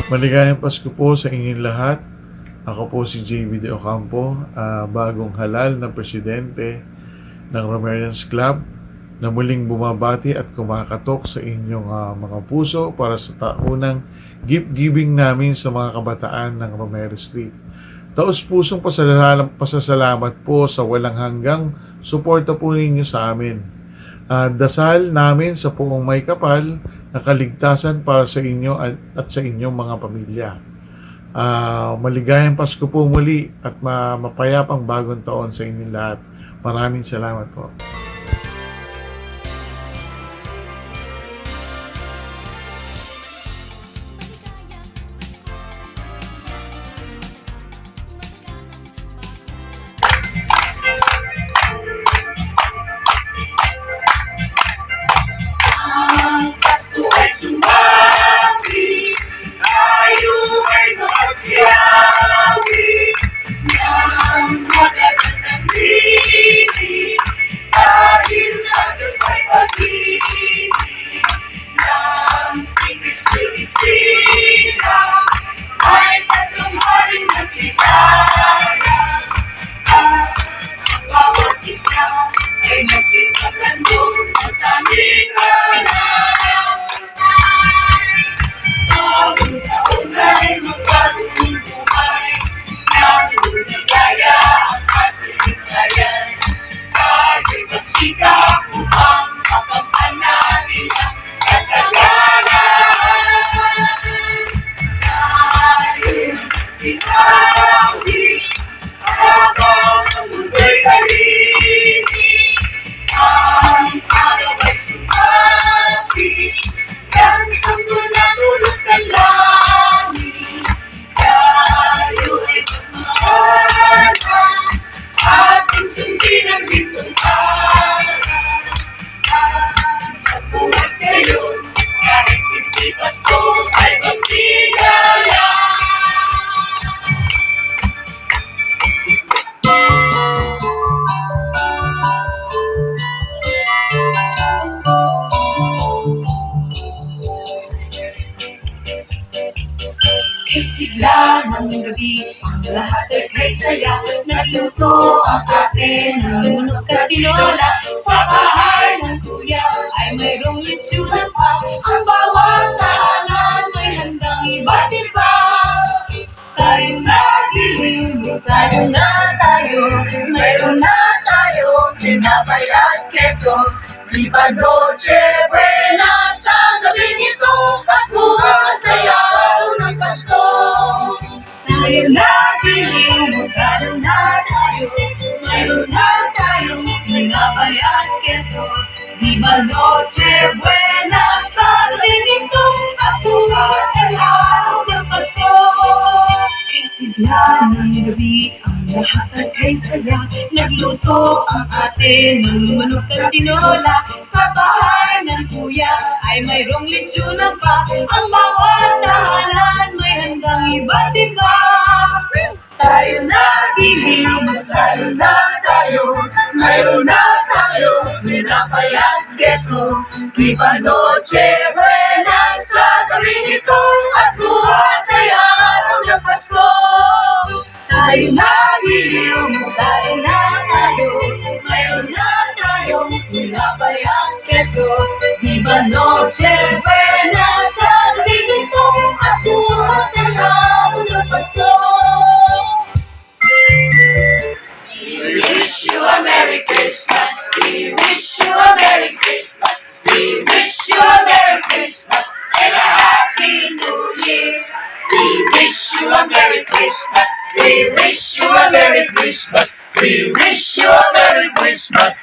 Maligayang Pasko po sa inyong lahat. Ako po si JB De Ocampo, bagong halal na presidente ng Romerians Club na muling bumabati at kumakatok sa inyong mga puso para sa taunang gift-giving namin sa mga kabataan ng Romero Street. Taos-pusong pasasalamat po sa walang hanggang suporta po ninyo sa amin. Dasal namin sa Poong May Kapal na kaligtasan para sa inyo at sa inyong mga pamilya. Maligayang Pasko po muli at mapayapang bagong taon sa inyong lahat. Maraming salamat po. Sigla ng gabi, ang lahat ay kay saya. Nagluto ang ate ng munok na tinola. Sa bahay ng kuya ay mayroong litsunan pa. Ang bawat tahanan may handang iba't iba. Tayo nagiling, tayo na tayo. Mayroon na tayo, tinapay at keso. Viva Noche Buena sa gabing ito. At bukas ay araw ng Pasko. Tayo nagiling, tayo na tayo. Mayroon na tayo, tinapay at keso. Viva Noche Buena sa gabing ito. At bukas ay araw ng Pasko. Sigla ng gabi, ang lahat ay kay saya. Nagluto ang ate ng manok at tinola. Sa bahay ng kuya ay mayroong litsunan pa. Ang bawat tahanan may handang iba't iba. Tayo nagiling, tayo na tayo. Mayroon na tayo, tinapay at keso. Viva Noche Buena sa gabing ito. At bukas ay araw ng Pasko. Tayo nagiling, tayo na tayo. Mayroon na tayong tinapay at keso. Viva Noche Buena sa gabing ito. At bukas ay araw ng Pasko. We wish you a Merry Christmas. We wish you a Merry Christmas. We wish you a Merry Christmas and a Happy New Year. We wish you a Merry Christmas. We wish you a Merry Christmas. We wish you a Merry Christmas